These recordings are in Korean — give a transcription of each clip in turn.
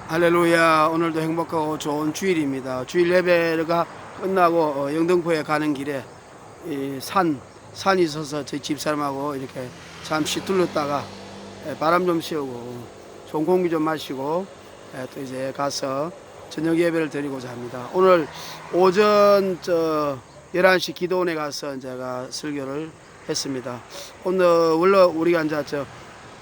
할렐루야. 오늘도 행복하고 좋은 주일입니다. 주일 예배가 끝나고 영등포에 가는 길에 산이 있어서 저희 집사람하고 이렇게 잠시 둘렀다가 바람 좀 쐬고 좋은 공기 좀 마시고 또 이제 가서 저녁 예배를 드리고자 합니다. 오늘 오전 11시 기도원에 가서 제가 설교를 했습니다. 오늘 원래 우리가 이제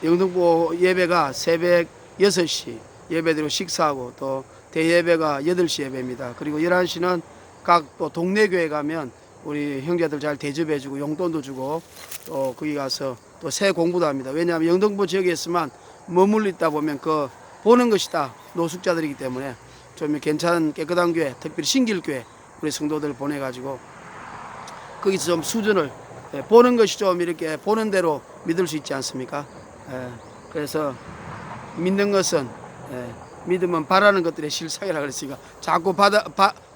영등포 예배가 새벽 6시 예배드리고 식사하고 또 대예배가 8시 예배입니다. 그리고 11시는 각 또 동네 교회 가면 우리 형제들 잘 대접해주고 용돈도 주고 또 거기 가서 또 새 공부도 합니다. 왜냐하면 영등포 지역에 있으면 머물러 있다 보면 그 보는 것이다 노숙자들이기 때문에 좀 괜찮은 깨끗한 교회, 특별히 신길교회 우리 성도들 보내가지고 거기서 좀 수준을 보는 것이 좀 이렇게 보는 대로 믿을 수 있지 않습니까? 그래서 믿는 것은 믿으면 바라는 것들의 실상이라 그랬으니까 자꾸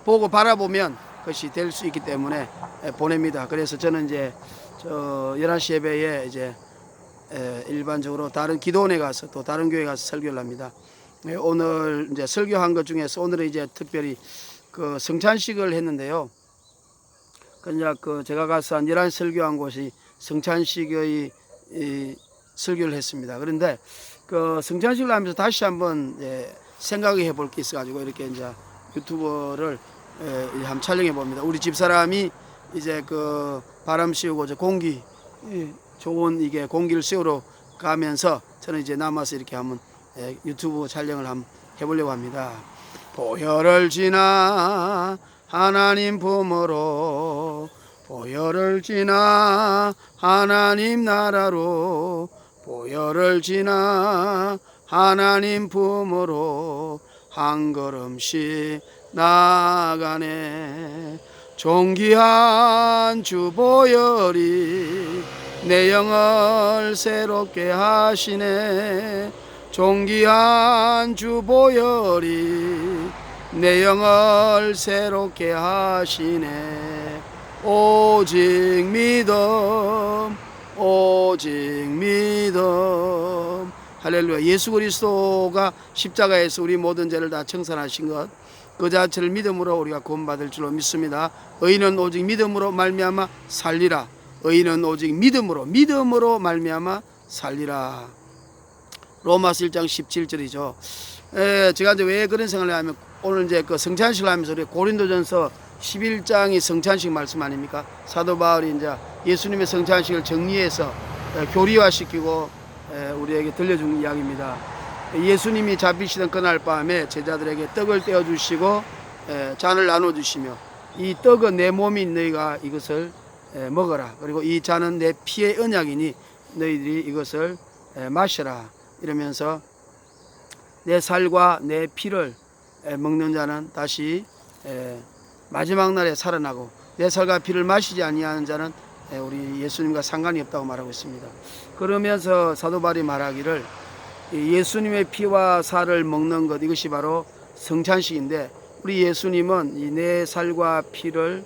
보고 바라보면 그것이 될 수 있기 때문에 보냅니다. 그래서 저는 이제 11시 예배에 이제 일반적으로 다른 기도원에 가서 또 다른 교회 가서 설교를 합니다. 오늘 이제 설교한 것 중에서 오늘은 이제 특별히 그 성찬식을 했는데요. 그냥 제가 가서 한 11시 설교한 곳이 성찬식의 설교를 했습니다. 그런데 그 성찬식을 하면서 다시 한번 생각해 볼 게 있어가지고 이렇게 이제 유튜버를 한번 촬영해 봅니다. 우리 집사람이 이제 그 바람 씌우고 공기 좋은 이게 공기를 쐬우러 가면서 저는 이제 남아서 이렇게 한번 유튜브 촬영을 한번 해보려고 합니다. 보혈을 지나 하나님 품으로 보혈을 지나 하나님 나라로 보혈을 지나 하나님 품으로 한 걸음씩 나가네. 존귀한 주 보혈이 내 영을 새롭게 하시네. 존귀한 주 보혈이 내 영을 새롭게 하시네. 오직 믿음 오직 믿음. 할렐루야. 예수 그리스도가 십자가에서 우리 모든 죄를 다 청산하신 것 그 자체를 믿음으로 우리가 구원받을 줄로 믿습니다. 의인은 오직 믿음으로 말미암아 살리라. 의인은 오직 믿음으로 말미암아 살리라. 로마서 1장 17절이죠. 제가 이제 왜 그런 생각을 하면 오늘 이제 그 성찬식을 하면서 우리 고린도전서 11장이 성찬식 말씀 아닙니까? 사도 바울이 이제 예수님의 성찬식을 정리해서 교리화시키고 우리에게 들려준 이야기입니다. 예수님이 잡히시던 그날 밤에 제자들에게 떡을 떼어주시고 잔을 나눠주시며 이 떡은 내 몸인 너희가 이것을 먹어라. 그리고 이 잔은 내 피의 언약이니 너희들이 이것을 마셔라. 이러면서 내 살과 내 피를 먹는 자는 다시 마지막 날에 살아나고 내 살과 피를 마시지 아니하는 자는 우리 예수님과 상관이 없다고 말하고 있습니다. 그러면서 사도 바울이 말하기를 예수님의 피와 살을 먹는 것 이것이 바로 성찬식인데 우리 예수님은 이 내 살과 피를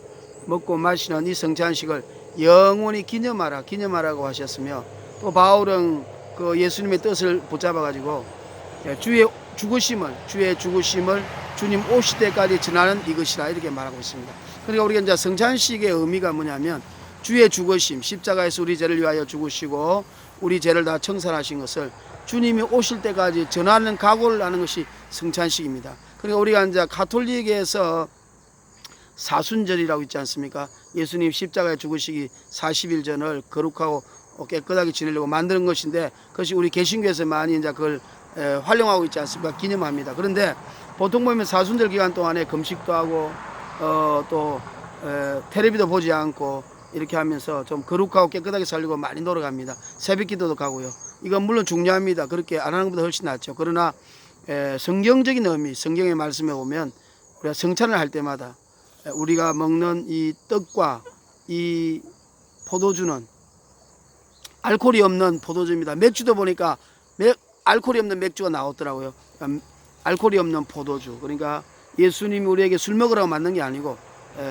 먹고 마시는 이 성찬식을 영원히 기념하라고 하셨으며 또 바울은 그 예수님의 뜻을 붙잡아 가지고 주의 죽으심을 주님 오실 때까지 전하는 이것이라 이렇게 말하고 있습니다. 그러니까 우리가 이제 성찬식의 의미가 뭐냐면 주의 죽으심, 십자가에서 우리 죄를 위하여 죽으시고 우리 죄를 다 청산하신 것을 주님이 오실 때까지 전하는 각오를 하는 것이 성찬식입니다. 그러니까 우리가 이제 가톨릭에서 사순절이라고 있지 않습니까? 예수님 십자가에 죽으시기 40일 전을 거룩하고 깨끗하게 지내려고 만드는 것인데 그것이 우리 개신교에서 많이 이제 그걸 활용하고 있지 않습니까? 기념합니다. 그런데 보통 보면 사순절 기간 동안에 금식도 하고 또 텔레비도 보지 않고 이렇게 하면서 좀 거룩하고 깨끗하게 살려고 많이 노력합니다. 새벽기도도 가고요. 이건 물론 중요합니다. 그렇게 안 하는 것보다 훨씬 낫죠. 그러나 성경적인 의미, 성경의 말씀에 보면 우리가 성찬을 할 때마다 우리가 먹는 이 떡과 이 포도주는 알코올이 없는 포도주입니다. 맥주도 보니까 알코올이 없는 맥주가 나오더라고요. 그러니까 알코올이 없는 포도주. 그러니까 예수님이 우리에게 술 먹으라고 만든 게 아니고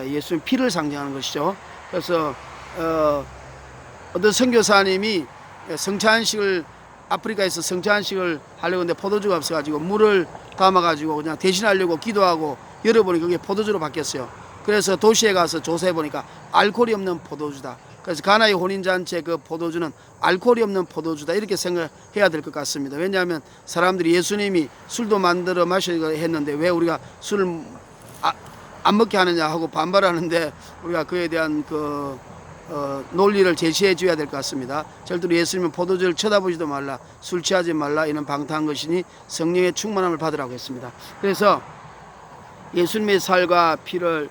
예수님 피를 상징하는 것이죠. 그래서 어떤 선교사님이 성찬식을 아프리카에서 성찬식을 하려고 했는데 포도주가 없어가지고 물을 담아가지고 그냥 대신하려고 기도하고 열어보니 그게 포도주로 바뀌었어요. 그래서 도시에 가서 조사해 보니까 알코올이 없는 포도주다. 그래서 가나의 혼인잔치의 그 포도주는 알코올이 없는 포도주다, 이렇게 생각해야 될 것 같습니다. 왜냐하면 사람들이 예수님이 술도 만들어 마시고 했는데 왜 우리가 술을 안 먹게 하느냐 하고 반발하는데, 우리가 그에 대한 논리를 제시해 줘야 될 것 같습니다. 절대로 예수님은 포도주를 쳐다보지도 말라, 술 취하지 말라, 이는 방탕한 것이니 성령의 충만함을 받으라고 했습니다. 그래서 예수님의 살과 피를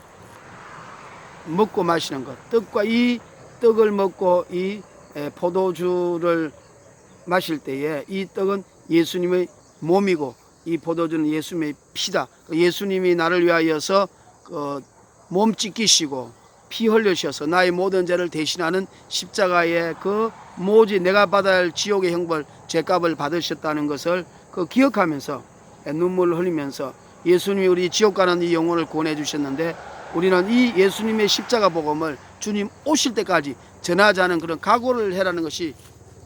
먹고 마시는 것, 떡과 이 떡을 먹고 이 포도주를 마실 때에 이 떡은 예수님의 몸이고 이 포도주는 예수님의 피다. 예수님이 나를 위하여서 몸 찢기시고 피 흘리셔서 나의 모든 죄를 대신하는 십자가의 그 모지 내가 받아야 할 지옥의 형벌, 죄값을 받으셨다는 것을 기억하면서 눈물을 흘리면서 예수님이 우리 지옥 가는 이 영혼을 구원해 주셨는데, 우리는 이 예수님의 십자가 복음을 주님 오실 때까지 전하자는 그런 각오를 해라는 것이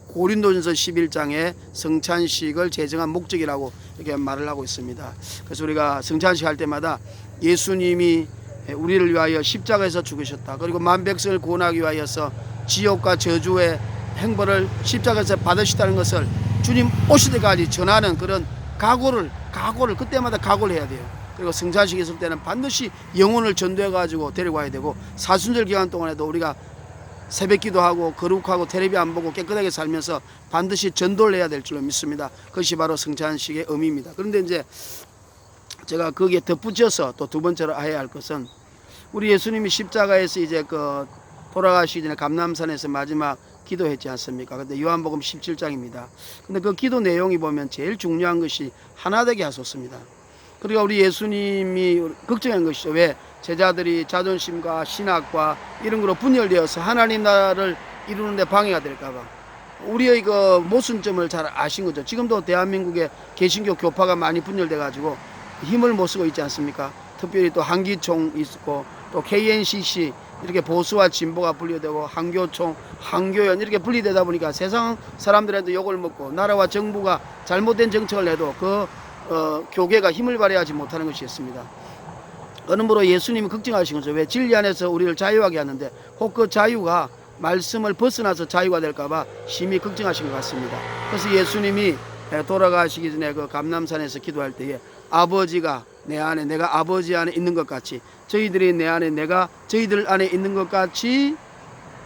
고린도전서 11장의 성찬식을 제정한 목적이라고 이렇게 말을 하고 있습니다. 그래서 우리가 성찬식 할 때마다 예수님이 우리를 위하여 십자가에서 죽으셨다, 그리고 만백성을 구원하기 위하여서 지옥과 저주의 행벌을 십자가에서 받으셨다는 것을 주님 오실 때까지 전하는 그런 각오를 그때마다 각오를 해야 돼요. 그리고 성찬식 있을 때는 반드시 영혼을 전도해 가지고 데려가야 되고, 사순절 기간 동안에도 우리가 새벽기도 하고 거룩하고 텔레비 안 보고 깨끗하게 살면서 반드시 전도를 해야 될 줄로 믿습니다. 그것이 바로 성찬식의 의미입니다. 그런데 이제 제가 거기에 덧붙여서 또 두 번째로 해야 할 것은, 우리 예수님이 십자가에서 이제 돌아가시기 전에 감람산에서 마지막 기도했지 않습니까? 근데 요한복음 17장입니다. 근데 그 기도 내용이 보면 제일 중요한 것이 하나 되게 하소서입니다. 그러니까 우리 예수님이 걱정한 것이죠. 왜? 제자들이 자존심과 신학과 이런 거로 분열되어서 하나님 나라를 이루는데 방해가 될까봐. 우리의 모순점을 잘 아신 거죠. 지금도 대한민국에 개신교 교파가 많이 분열돼 가지고 힘을 못 쓰고 있지 않습니까? 특별히 또 한기총 있고 또 KNCC 이렇게 보수와 진보가 분리되고 한교총, 한교연 이렇게 분리되다 보니까 세상 사람들한테 욕을 먹고 나라와 정부가 잘못된 정책을 해도 교계가 힘을 발휘하지 못하는 것이 있습니다. 그러므로 예수님이 걱정하신 거죠. 왜? 진리 안에서 우리를 자유하게 하는데 혹 그 자유가 말씀을 벗어나서 자유가 될까봐 심히 걱정하신 것 같습니다. 그래서 예수님이 돌아가시기 전에 감람산에서 기도할 때에 아버지가 내 안에 내가 아버지 안에 있는 것 같이 저희들이 내 안에 내가 저희들 안에 있는 것 같이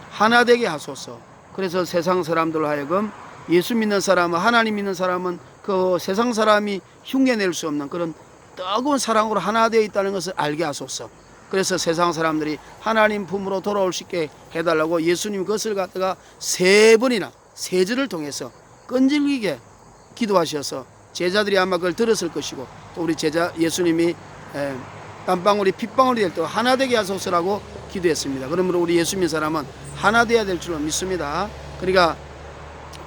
하나 되게 하소서. 그래서 세상 사람들로 하여금 예수 믿는 사람은, 하나님 믿는 사람은 세상 사람이 흉내낼 수 없는 그런 뜨거운 사랑으로 하나 되어 있다는 것을 알게 하소서. 그래서 세상 사람들이 하나님 품으로 돌아올 수 있게 해달라고 예수님 그것을 갖다가 3번이나 3절을 통해서 끈질기게 기도하셔서 제자들이 아마 그걸 들었을 것이고, 또 우리 예수님이 땀방울이 핏방울이 될 때 하나 되게 하소서라고 기도했습니다. 그러므로 우리 예수 믿는 사람은 하나 되어야 될 줄로 믿습니다. 그러니까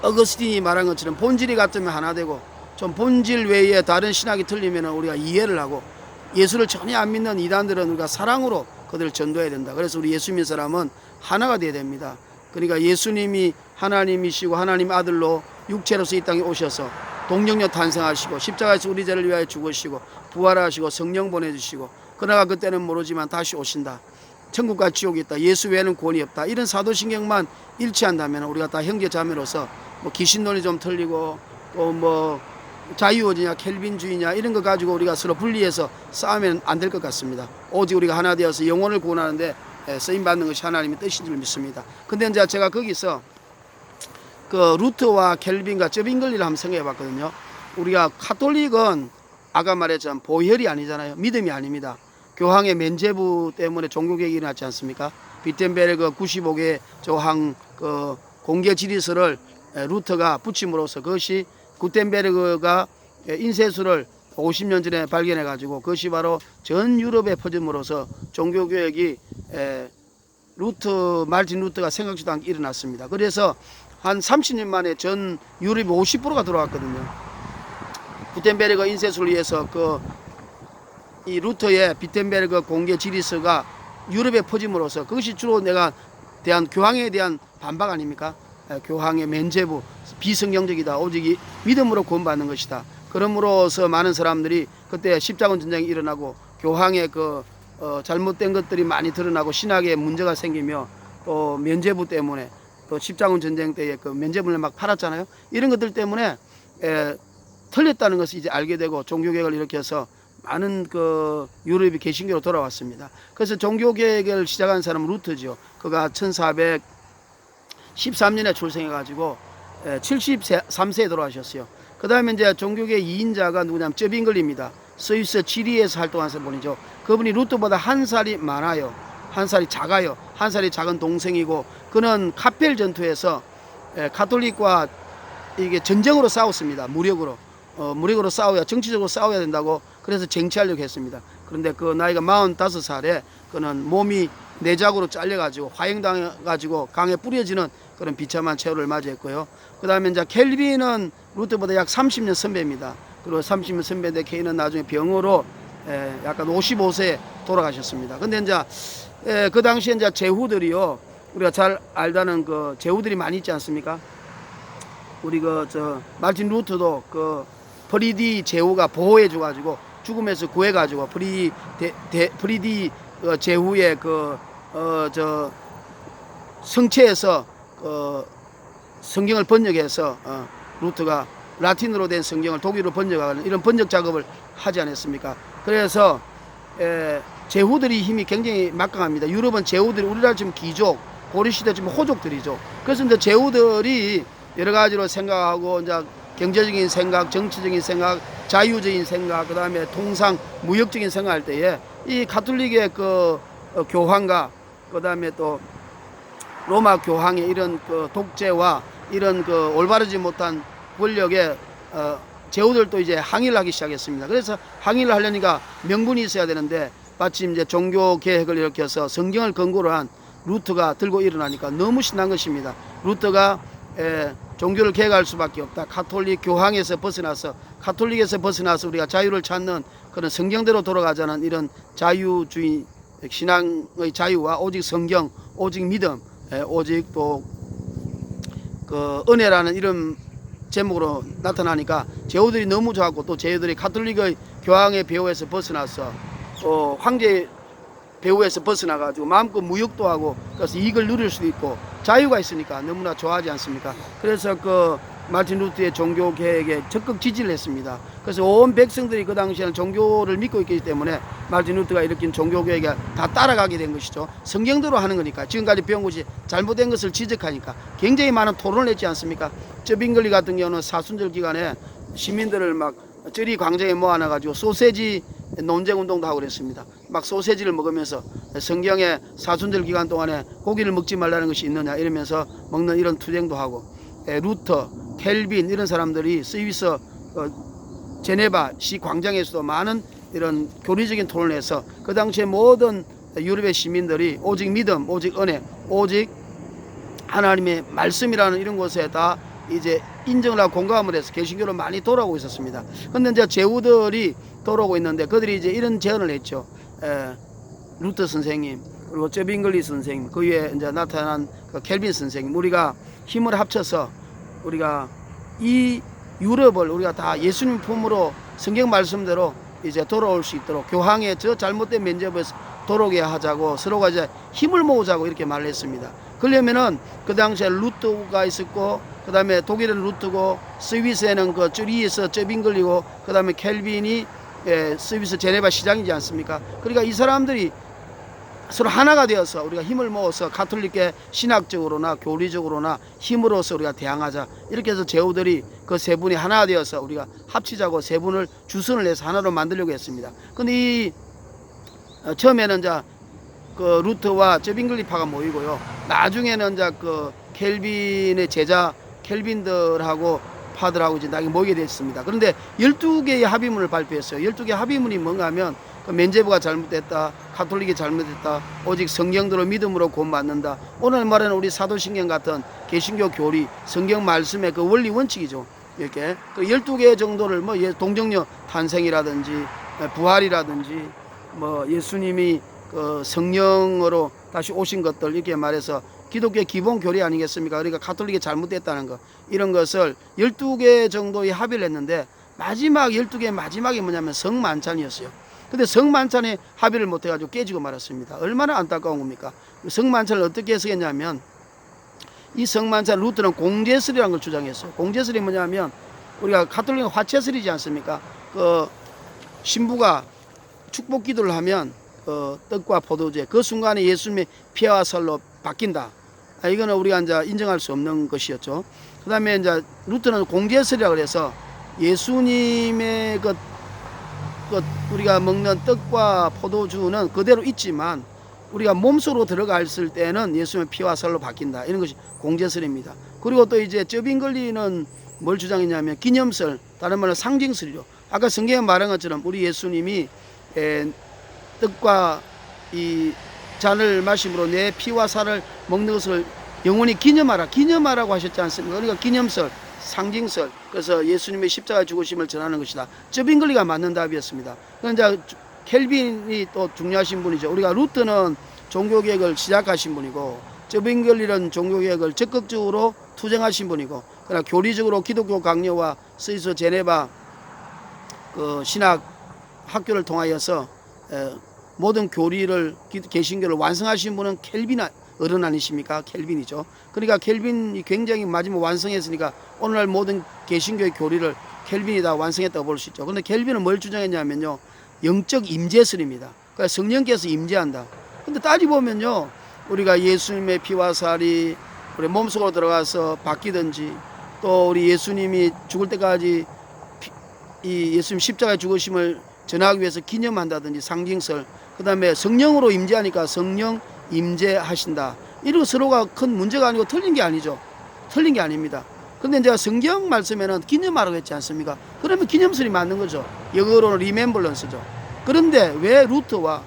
어거스틴이 말한 것처럼 본질이 같으면 하나 되고, 좀 본질 외에 다른 신학이 틀리면 우리가 이해를 하고, 예수를 전혀 안 믿는 이단들은 우리가 사랑으로 그들을 전도해야 된다. 그래서 우리 예수 믿는 사람은 하나가 되어야 됩니다. 그러니까 예수님이 하나님이시고 하나님 아들로 육체로서 이 땅에 오셔서 동정녀 탄생하시고 십자가에서 우리 죄를 위하여 죽으시고 부활하시고 성령 보내주시고, 그러나 그때는 모르지만 다시 오신다. 천국과 지옥이 있다. 예수 외에는 구원이 없다. 이런 사도신경만 일치한다면 우리가 다 형제 자매로서 귀신론이 좀 틀리고 또 자유주의냐 켈빈주의냐 이런 거 가지고 우리가 서로 분리해서 싸우면 안 될 것 같습니다. 오직 우리가 하나 되어서 영혼을 구원하는데 쓰임받는 것이 하나님의 뜻인 줄 믿습니다. 근데 이제 제가 거기서 루터와 켈빈과 저빙글리를 한번 생각해 봤거든요. 우리가 카톨릭은 아까 말했지만 보혈이 아니잖아요. 믿음이 아닙니다. 교황의 면죄부 때문에 종교개혁이 일어났지 않습니까? 비텐베르그 95개 조항 공개 질의서를 루터가 붙임으로써 그것이 구텐베르그가 인쇄술을 50년 전에 발견해 가지고 그것이 바로 전 유럽에 퍼짐으로써 종교개혁이 마르틴 루터가 생각지도 않게 일어났습니다. 그래서 한 30년 만에 전 유럽이 50%가 들어왔거든요. 구텐베르그 인쇄술을 위해서 이 루터의 비텐베르그 공개 질의서가 유럽에 퍼짐으로써 그것이 주로 내가 대한 교황에 대한 반박 아닙니까? 교황의 면죄부 비성경적이다. 오직 믿음으로 구원받는 것이다. 그러므로서 많은 사람들이 그때 십자군 전쟁이 일어나고 교황의 잘못된 것들이 많이 드러나고 신학에 문제가 생기며 또 면죄부 때문에 또 십자군 전쟁 때에 그 면죄부를 막 팔았잖아요. 이런 것들 때문에 틀렸다는 것을 이제 알게 되고 종교개혁을 일으켜서 많은 유럽이 개신교로 돌아왔습니다. 그래서 종교개혁을 시작한 사람은 루터죠. 그가 1413년에 출생해가지고 73세에 돌아가셨어요. 그 다음에 이제 종교개혁 2인자가 누구냐면 쩌빙글입니다. 스위스 지리에서 활동한 분이죠. 그분이 루터보다 한 살이 많아요. 한 살이 작아요. 한 살이 작은 동생이고, 그는 카펠 전투에서 가톨릭과 이게 전쟁으로 싸웠습니다. 무력으로 싸워야, 정치적으로 싸워야 된다고 그래서 쟁취하려고 했습니다. 그런데 그 나이가 45살에 그는 몸이 내작으로 잘려가지고 화형당해가지고 강에 뿌려지는 그런 비참한 최후를 맞이했고요. 그 다음에 이제 켈빈은 루터보다 약 30년 선배입니다. 그리고 30년 선배인데 케인은 나중에 병으로 약간 55세에 돌아가셨습니다. 근데 이제 그 당시에 이제 제후들이요, 우리가 잘 알다는 그 제후들이 많이 있지 않습니까? 우리 마틴 루터도 프리디 제후가 보호해 줘가지고 죽음에서 구해가지고 프리디 제후의 성체에서 성경을 번역해서 루터가 라틴어로 된 성경을 독일어로 번역하는 이런 번역 작업을 하지 않았습니까? 그래서 제후들이 힘이 굉장히 막강합니다. 유럽은 제후들이, 우리나라 지금 귀족, 고려시대 지금 호족들이죠. 그래서 이제 제후들이 여러 가지로 생각하고 이제 경제적인 생각, 정치적인 생각, 자유적인 생각, 그 다음에 통상 무역적인 생각할 때에 이 가톨릭의 교황과 그 다음에 또 로마 교황의 이런 독재와 이런 올바르지 못한 권력에 제후들도 이제 항의를 하기 시작했습니다. 그래서 항의를 하려니까 명분이 있어야 되는데, 마침 이제 종교 개혁을 일으켜서 성경을 근거로 한 루터가 들고 일어나니까 너무 신난 것입니다. 루터가 종교를 개혁할 수밖에 없다. 가톨릭 교황에서 벗어나서, 가톨릭에서 벗어나서 우리가 자유를 찾는 그런 성경대로 돌아가자는 이런 자유주의 신앙의 자유와 오직 성경, 오직 믿음, 오직 또 은혜라는 이런 제목으로 나타나니까 제후들이 너무 좋았고, 또 제후들이 가톨릭의 교황의 배후에서 벗어나서 황제 배후에서 벗어나가지고 마음껏 무역도 하고, 그래서 이익을 누릴 수도 있고 자유가 있으니까 너무나 좋아하지 않습니까? 그래서 마틴 루터의 종교 개혁에 적극 지지를 했습니다. 그래서 온 백성들이 그 당시에는 종교를 믿고 있기 때문에 마틴 루터가 일으킨 종교 개혁에 다 따라가게 된 것이죠. 성경대로 하는 거니까, 지금까지 배운 것이 잘못된 것을 지적하니까 굉장히 많은 토론을 했지 않습니까? 쩌빙글리 같은 경우는 사순절 기간에 시민들을 막 쩌리 광장에 모아놔가지고 소세지 논쟁 운동도 하고 그랬습니다. 막 소세지를 먹으면서 성경에 사순절 기간 동안에 고기를 먹지 말라는 것이 있느냐 이러면서 먹는 이런 투쟁도 하고, 루터, 켈빈 이런 사람들이 스위스 제네바 시 광장에서도 많은 이런 교리적인 토론을 해서 그 당시에 모든 유럽의 시민들이 오직 믿음, 오직 은혜, 오직 하나님의 말씀이라는 이런 곳에 다 이제 인정을 하고 공감을 해서 개신교로 많이 돌아오고 있었습니다. 근데 이제 제후들이 돌아오고 있는데 그들이 이제 이런 제언을 했죠. 루터 선생님, 그리고 쩌빙글리 선생님, 그 위에 이제 나타난 켈빈 선생님, 우리가 힘을 합쳐서 우리가 이 유럽을 우리가 다 예수님 품으로 성경 말씀대로 이제 돌아올 수 있도록 교황의 저 잘못된 면죄부에서 돌아오게 하자고 서로가 이제 힘을 모으자고 이렇게 말을 했습니다. 그러려면은 그 당시에 루터가 있었고, 그 다음에 독일은 루터고, 스위스에는 쭈리에서 쩌빙글리고, 그 다음에 켈빈이 스위스 제네바 시장이지 않습니까? 그러니까 이 사람들이 서로 하나가 되어서 우리가 힘을 모아서 가톨릭계 신학적으로나 교리적으로나 힘으로서 우리가 대항하자, 이렇게 해서 제후들이 그 세 분이 하나 되어서 우리가 합치자고 세 분을 주선을 해서 하나로 만들려고 했습니다. 근데 처음에는 이제 루터와 쩌빙글리파가 모이고요, 나중에는 이제 켈빈의 제자 켈빈들하고 파들하고 이제 나게 모이게 됐습니다. 그런데 12개의 합의문을 발표했어요. 12개 합의문이 뭔가 하면 면죄부가 잘못됐다, 가톨릭이 잘못됐다, 오직 성경대로 믿음으로 구원받는다, 오늘 말하는 우리 사도신경 같은 개신교 교리, 성경 말씀의 그 원리 원칙이죠. 이렇게 12개 정도를 동정녀 탄생이라든지 부활이라든지 예수님이 성령으로 다시 오신 것들, 이렇게 말해서 기독교의 기본 교리 아니겠습니까? 그러니까 가톨릭이 잘못됐다는 것, 이런 것을 12개 정도의 합의를 했는데 마지막 12개의 마지막이 뭐냐면 성만찬이었어요. 근데 성만찬에 합의를 못해가지고 깨지고 말았습니다. 얼마나 안타까운 겁니까? 성만찬을 어떻게 해석했냐면 이 성만찬 루터는 공제설이라는 걸 주장했어요. 공제설이 뭐냐면 우리가 가톨릭은 화채설이지 않습니까? 그 신부가 축복 기도를 하면 떡과 포도주에 그 순간에 예수님의 피와 살로 바뀐다. 이거는 우리가 이제 인정할 수 없는 것이었죠. 그 다음에 이제 루터는 공제설이라 그래서 예수님의 우리가 먹는 떡과 포도주는 그대로 있지만 우리가 몸속으로 들어갔을 때는 예수님의 피와 살로 바뀐다. 이런 것이 공제설입니다. 그리고 또 이제 저빙글리는 뭘 주장했냐면 기념설, 다른 말로 상징설이죠. 아까 성경에 말한 것처럼 우리 예수님이 떡과 이 잔을 마심으로 내 피와 살을 먹는 것을 영원히 기념하라고 하셨지 않습니까? 그러니까 기념설, 상징설, 그래서 예수님의 십자가 죽으심을 전하는 것이다. 저빙글리가 맞는 답이었습니다. 그런데 켈빈이 또 중요하신 분이죠. 우리가 루터는 종교개혁을 시작하신 분이고 저빙글리는 종교개혁을 적극적으로 투쟁하신 분이고, 그러나 교리적으로 기독교 강요와 스위스 제네바 그 신학 학교를 통하여서 모든 교리를 개신교를 완성하신 분은 켈빈 어른 아니십니까? 켈빈이죠. 그러니까 켈빈이 굉장히 마지막 완성했으니까 오늘날 모든 개신교의 교리를 켈빈이 다 완성했다고 볼 수 있죠. 그런데 켈빈은 뭘 주장했냐면요, 영적 임재설입니다. 그러니까 성령께서 임재한다. 근데 따지보면요, 우리가 예수님의 피와 살이 우리 몸속으로 들어가서 바뀌든지, 또 우리 예수님이 죽을 때까지 이 예수님 십자가의 죽으심을 전하기 위해서 기념한다든지 상징설, 그 다음에 성령으로 임재하니까 성령 임재하신다. 이런 서로가 큰 문제가 아니고 틀린 게 아니죠. 틀린 게 아닙니다. 근데 이제 성경 말씀에는 기념하라고 했지 않습니까? 그러면 기념설이 맞는 거죠. 영어로는 리멤버런스죠. 그런데 왜 루터와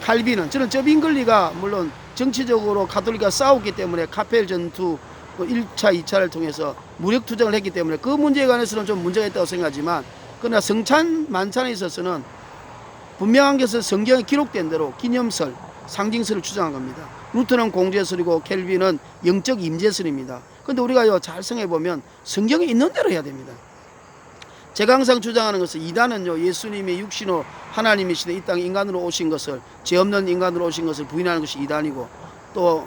칼빈은, 저는 저빙글리가 물론 정치적으로 가톨릭과 싸웠기 때문에 카펠 전투 1차, 2차를 통해서 무력 투쟁을 했기 때문에 그 문제에 관해서는 좀 문제가 있다고 생각하지만, 그러나 성찬, 만찬에 있어서는 분명한 것은 성경에 기록된 대로 기념설, 상징설을 주장한 겁니다. 루터는 공제설이고 켈빈은 영적 임재설입니다. 그런데 우리가 잘 생각해보면 성경에 있는 대로 해야 됩니다. 제가 항상 주장하는 것은 이단은요, 예수님이 육신으로 하나님이시되 이 땅에 인간으로 오신 것을, 죄 없는 인간으로 오신 것을 부인하는 것이 이단이고, 또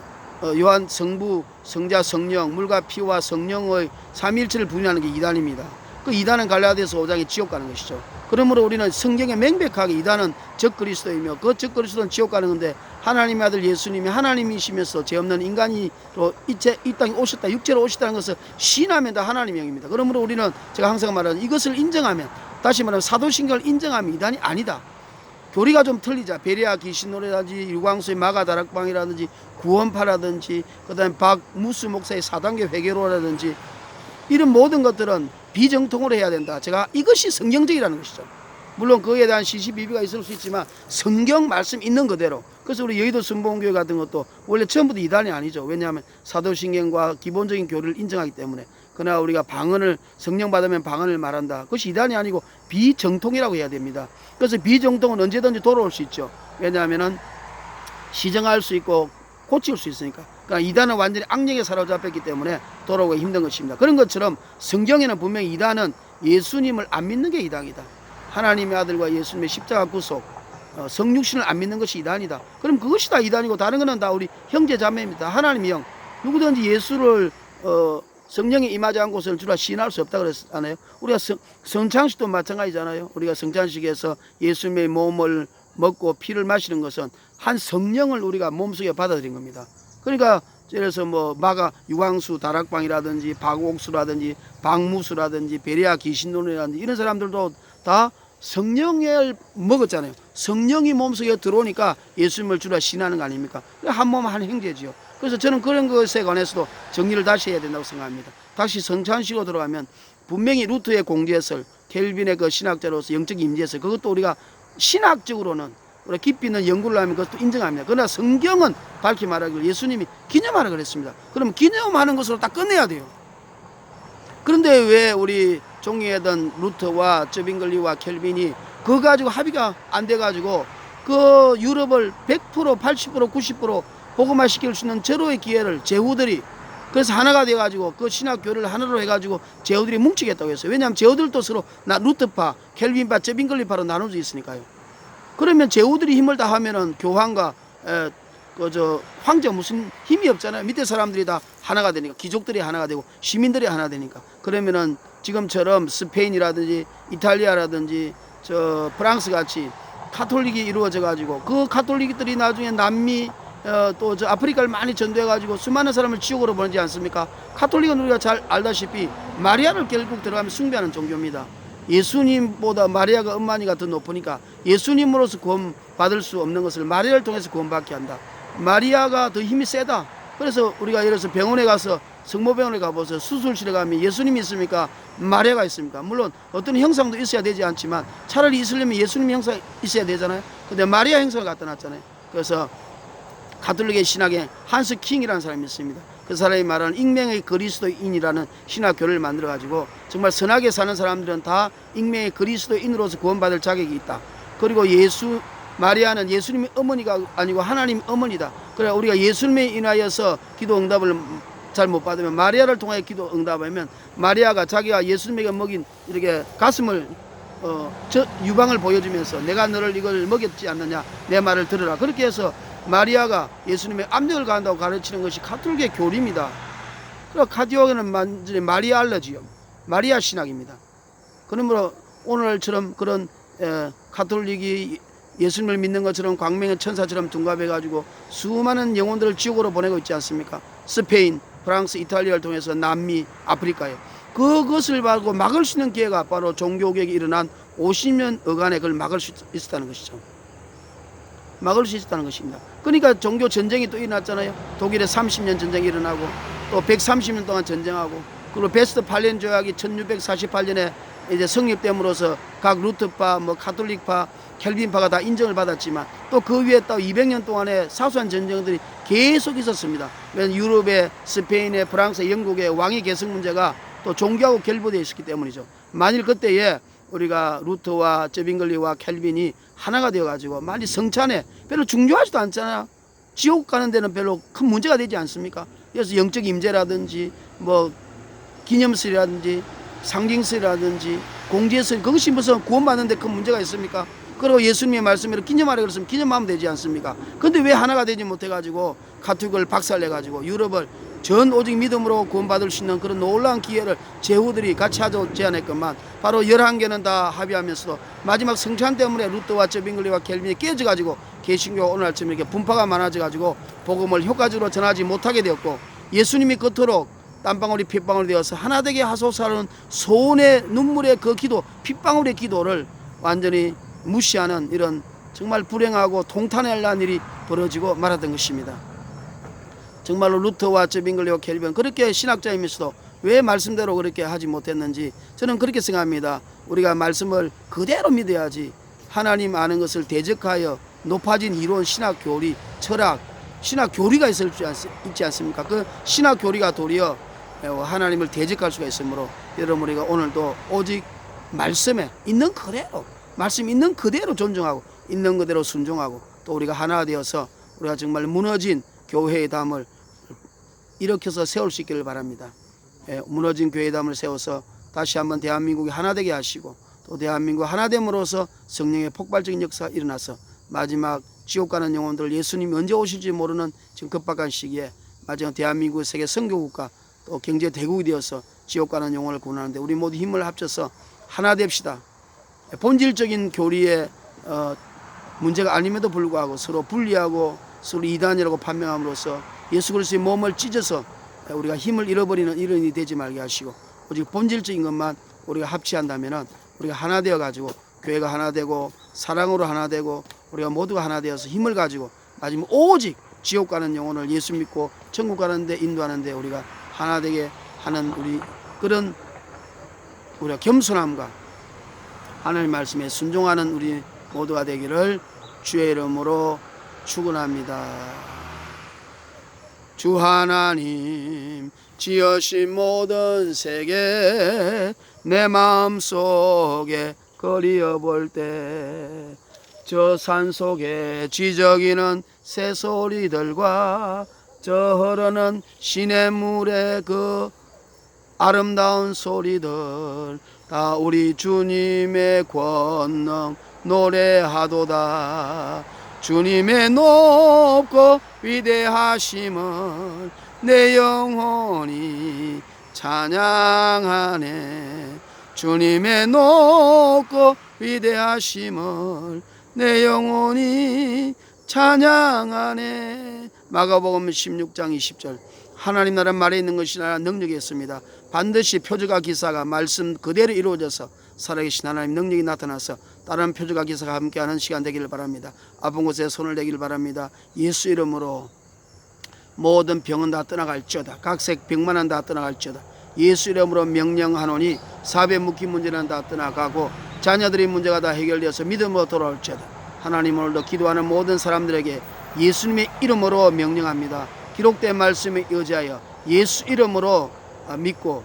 요한 성부, 성자, 성령, 물과 피와 성령의 삼위일체를 부인하는 게 이단입니다. 그 이단은 갈라디아서 5장에 지옥 가는 것이죠. 그러므로 우리는 성경에 명백하게 이단은 적그리스도이며 그 적그리스도는 지옥 가는 건데, 하나님의 아들 예수님이 하나님이시면서 죄 없는 인간으로 이 땅에 오셨다, 육체로 오셨다는 것을 시인하면 다 하나님의 영입니다. 그러므로 우리는 제가 항상 말하는 이것을 인정하면, 다시 말하면 사도신경을 인정하면 이단이 아니다. 교리가 좀 틀리자. 베레아 귀신노래라든지 유광수의 마가다락방이라든지 구원파라든지 그 다음에 박무수 목사의 4단계 회개로라든지 이런 모든 것들은 비정통으로 해야 된다. 제가 이것이 성경적이라는 것이죠. 물론 그에 대한 시시비비가 있을 수 있지만 성경 말씀 있는 그대로. 그래서 우리 여의도 순복음교회 같은 것도 원래 처음부터 이단이 아니죠. 왜냐하면 사도신경과 기본적인 교리를 인정하기 때문에. 그러나 우리가 방언을, 성령 받으면 방언을 말한다. 그것이 이단이 아니고 비정통이라고 해야 됩니다. 그래서 비정통은 언제든지 돌아올 수 있죠. 왜냐하면 시정할 수 있고 고칠 수 있으니까. 그러니까 이단은 완전히 악령에 사로잡혔기 때문에 돌아오기 힘든 것입니다. 그런 것처럼 성경에는 분명히 이단은 예수님을 안 믿는 게 이단이다. 하나님의 아들과 예수님의 십자가 구속, 성육신을 안 믿는 것이 이단이다. 그럼 그것이 다 이단이고 다른 거는 다 우리 형제 자매입니다. 하나님의 영. 누구든지 예수를 성령이 임하지 않고서는 주라 시인할 수 없다 그랬잖아요. 우리가 성찬식도 마찬가지잖아요. 우리가 성찬식에서 예수님의 몸을 먹고 피를 마시는 것은 한 성령을 우리가 몸속에 받아들인 겁니다. 그러니까 예를 들어서 뭐 유광수 다락방이라든지 박옥수라든지 박무수라든지 베레아 귀신노래라든지 이런 사람들도 다 성령을 먹었잖아요. 성령이 몸속에 들어오니까 예수님을 주라 시인하는 거 아닙니까? 한 몸 한 형제지요. 그래서 저는 그런 것에 관해서도 정리를 다시 해야 된다고 생각합니다. 다시 성찬식으로 들어가면 분명히 루터의 공제설, 켈빈의 그 신학자로서 영적 임재설, 그것도 우리가 신학적으로는 우리가 깊이 있는 연구를 하면 그것도 인정합니다. 그러나 성경은 밝히 말하기를 예수님이 기념하라 그랬습니다. 그러면 기념하는 것으로 딱 끝내야 돼요. 그런데 왜 우리 종이에던 루터와 저빙글리와 켈빈이 그거 가지고 합의가 안 돼가지고 그 유럽을 100%, 80%, 90% 복음화 시킬 수 있는 절호의 기회를 제후들이 그래서 하나가 돼가지고 그 신학교를 하나로 해가지고 제후들이 뭉치겠다고 했어요. 왜냐하면 제후들도 서로 루터파, 켈빈파, 저빙글리파로 나눠져 있으니까요. 그러면 제후들이 힘을 다하면은 교황과 황제 무슨 힘이 없잖아요. 밑에 사람들이 다 하나가 되니까, 귀족들이 하나가 되고 시민들이 하나 되니까. 그러면은 지금처럼 스페인이라든지 이탈리아라든지 프랑스 같이 카톨릭이 이루어져 가지고 그 카톨릭들이 나중에 남미 또 아프리카를 많이 전도해 가지고 수많은 사람을 지옥으로 보내지 않습니까? 카톨릭은 우리가 잘 알다시피 마리아를 결국 들어가면 숭배하는 종교입니다. 예수님보다 마리아가 엄마니가 더 높으니까 예수님으로서 구원 받을 수 없는 것을 마리아를 통해서 구원받게 한다. 마리아가 더 힘이 세다. 그래서 우리가 예를 들어서 병원에 가서 성모병원에 가보세요. 수술실에 가면 예수님이 있습니까? 마리아가 있습니까? 물론 어떤 형상도 있어야 되지 않지만 차라리 있으려면 예수님 형상 있어야 되잖아요. 근데 마리아 형상을 갖다 놨잖아요. 그래서 가톨릭의 신학에 한스 킹이라는 사람이 있습니다. 그 사람이 말하는 익명의 그리스도인이라는 신학교를 만들어 가지고 정말 선하게 사는 사람들은 다 익명의 그리스도인으로서 구원받을 자격이 있다. 그리고 마리아는 예수님의 어머니가 아니고 하나님 어머니다. 그래 우리가 예수님에 인하여서 기도 응답을 잘 못 받으면 마리아를 통해 기도 응답하면 마리아가 자기가 예수님에게 먹인 이렇게 가슴을 유방을 보여주면서 내가 너를 이걸 먹였지 않느냐 내 말을 들으라. 그렇게 해서 마리아가 예수님의 압력을 가한다고 가르치는 것이 가톨릭의 교리입니다. 그리고 카디오게는 완전히 마리아 알러지요. 마리아 신학입니다. 그러므로 오늘처럼 그런 가톨릭이 예수님을 믿는 것처럼 광명의 천사처럼 둔갑해가지고 수많은 영혼들을 지옥으로 보내고 있지 않습니까? 스페인, 프랑스, 이탈리아를 통해서 남미, 아프리카에 그것을 막을 수 있는 기회가 바로 종교개혁이 일어난 50년 어간에 그걸 막을 수 있었다는 것이죠. 막을 수 있었다는 것입니다. 그러니까 종교 전쟁이 또 일어났잖아요. 독일에 30년 전쟁이 일어나고 또 130년 동안 전쟁하고 그리고 베스트팔렌 조약이 1648년에 이제 성립됨으로써 각 루터파, 가톨릭파, 켈빈파가 다 인정을 받았지만 또 그 위에 또 200년 동안의 사소한 전쟁들이 계속 있었습니다. 유럽의 스페인의 프랑스, 영국의 왕위 계승 문제가 또 종교하고 결부되어 있었기 때문이죠. 만일 그때에 우리가 루터와 저빙글리와 켈빈이 하나가 되어가지고 많이 성찬에 별로 중요하지도 않잖아요. 지옥 가는 데는 별로 큰 문제가 되지 않습니까? 그래서 영적 임재라든지 기념설이라든지 상징설이라든지 공제설 그것이 무슨 구원받는 데 큰 문제가 있습니까? 그리고 예수님의 말씀으로 기념하라 그랬으면 기념하면 되지 않습니까? 근데 왜 하나가 되지 못해가지고 가톨릭을 박살내가지고 유럽을 전 오직 믿음으로 구원받을 수 있는 그런 놀라운 기회를 제후들이 같이 하자 제안했건만 바로 11개는 다 합의하면서도 마지막 성찬 때문에 루터와 저빙글리와 켈빈이 깨져가지고 개신교가 오늘 아침에 이렇게 분파가 많아져가지고 복음을 효과적으로 전하지 못하게 되었고 예수님이 그토록 땀방울이 핏방울이 되어서 하나 되게 하소서하는 소원의 눈물의 그 기도 핏방울의 기도를 완전히 무시하는 이런 정말 불행하고 통탄해야 할 일이 벌어지고 말았던 것입니다. 정말로 루터와 저빙글리와 켈빈 그렇게 신학자이면서도 왜 말씀대로 그렇게 하지 못했는지 저는 그렇게 생각합니다. 우리가 말씀을 그대로 믿어야지 하나님 아는 것을 대적하여 높아진 이론, 신학 교리, 철학, 신학 교리가 있지 않습니까? 그 신학 교리가 도리어 하나님을 대적할 수가 있으므로 여러분 우리가 오늘도 오직 말씀에 있는 그대로 말씀 있는 그대로 존중하고 있는 그대로 순종하고 또 우리가 하나 되어서 우리가 정말 무너진 교회의 담을 일으켜서 세울 수 있기를 바랍니다. 무너진 교회의 담을 세워서 다시 한번 대한민국이 하나 되게 하시고 또 대한민국 하나됨으로써 성령의 폭발적인 역사가 일어나서 마지막 지옥 가는 영혼들 예수님이 언제 오실지 모르는 지금 급박한 시기에 마지막 대한민국 세계 선교국가 또 경제 대국이 되어서 지옥 가는 영혼을 구원하는데 우리 모두 힘을 합쳐서 하나 됩시다. 본질적인 교리의 문제가 아님에도 불구하고 서로 분리하고 서로 이단이라고 판명함으로써 예수 그리스도의 몸을 찢어서 우리가 힘을 잃어버리는 이런 일이 되지 말게 하시고 오직 본질적인 것만 우리가 합치한다면 우리가 하나 되어 가지고 교회가 하나 되고 사랑으로 하나 되고 우리가 모두가 하나 되어서 힘을 가지고 마지막 오직 지옥 가는 영혼을 예수 믿고 천국 가는 데 인도하는 데 우리가 하나 되게 하는 우리 그런 우리가 겸손함과 하나님 말씀에 순종하는 우리 모두가 되기를 주의 이름으로 축원합니다. 주 하나님 지으신 모든 세계 내 마음속에 그리어 볼 때 저 산속에 지저귀는 새소리들과 저 흐르는 시냇물의 그 아름다운 소리들 다 우리 주님의 권능 노래하도다. 주님의 높고 위대하심을 내 영혼이 찬양하네. 주님의 높고 위대하심을 내 영혼이 찬양하네. 마가복음 16장 20절. 하나님 나라 말에 있는 것이 나라 능력이 있습니다. 반드시 표적과 기사가 말씀 그대로 이루어져서 살아계신 하나님 능력이 나타나서 다른 표적과 기사가 함께하는 시간 되기를 바랍니다. 아픈 곳에 손을 대기를 바랍니다. 예수 이름으로 모든 병은 다 떠나갈지어다. 각색 병만은 다 떠나갈지어다. 예수 이름으로 명령하노니 사배 묶임 문제는 다 떠나가고 자녀들의 문제가 다 해결되어서 믿음으로 돌아올지어다. 하나님 오늘도 기도하는 모든 사람들에게 예수님의 이름으로 명령합니다. 기록된 말씀에 의지하여 예수 이름으로 믿고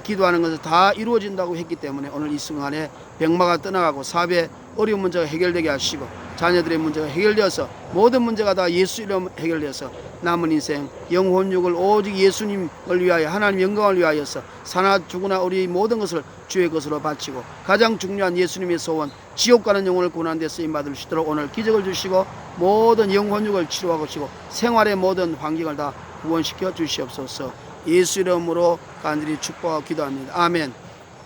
기도하는 것은 다 이루어진다고 했기 때문에 오늘 이 순간에 병마가 떠나가고 사배 어려운 문제가 해결되게 하시고 자녀들의 문제가 해결되어서 모든 문제가 다 예수 이름 해결되어서 남은 인생 영혼육을 오직 예수님을 위하여 하나님 영광을 위하여서 사나 죽으나 우리 모든 것을 주의 것으로 바치고 가장 중요한 예수님의 소원 지옥 가는 영혼을 구원하는 데 쓰임받을 수 있도록 오늘 기적을 주시고 모든 영혼육을 치료하고 시고 생활의 모든 환경을 다 구원시켜 주시옵소서. 예수 이름으로 간절히 축복하고 기도합니다. 아멘.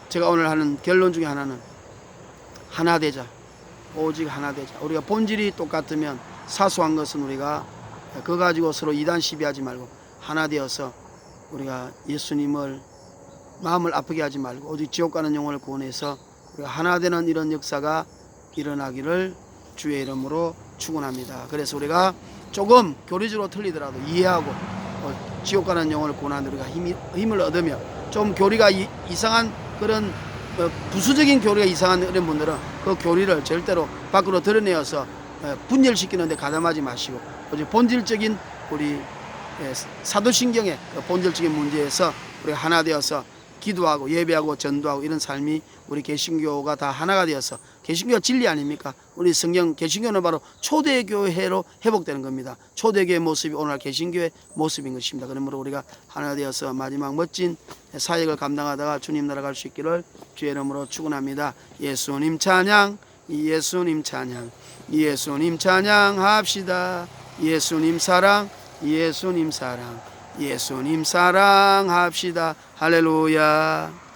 제가 오늘 하는 결론 중에 하나는 하나 되자. 오직 하나 되자. 우리가 본질이 똑같으면 사소한 것은 우리가 그거 가지고 서로 이단 시비하지 말고 하나 되어서 우리가 예수님을 마음을 아프게 하지 말고 오직 지옥 가는 영혼을 구원해서 우리가 하나 되는 이런 역사가 일어나기를 주의 이름으로 축원합니다. 그래서 우리가 조금 교리적으로 틀리더라도 이해하고 지옥 가는 영혼을 구원하는 우리가 힘을 얻으며 좀 교리가 이상한 그런 부수적인 교리가 이상한 이런 분들은 그 교리를 절대로 밖으로 드러내어서 분열시키는 데 가담하지 마시고 오직 본질적인 우리 사도신경의 본질적인 문제에서 우리 하나 되어서 기도하고 예배하고 전도하고 이런 삶이 우리 개신교가 다 하나가 되어서 개신교가 진리 아닙니까? 우리 성경 개신교는 바로 초대교회로 회복되는 겁니다. 초대교회 모습이 오늘 개신교의 모습인 것입니다. 그러므로 우리가 하나 되어서 마지막 멋진 사역을 감당하다가 주님 나라 갈 수 있기를 주의 이름으로 축원합니다. 예수님 찬양, 예수님 찬양, 예수님 찬양합시다. 예수님 사랑, 예수님 사랑, 예수님 사랑합시다. 할렐루야.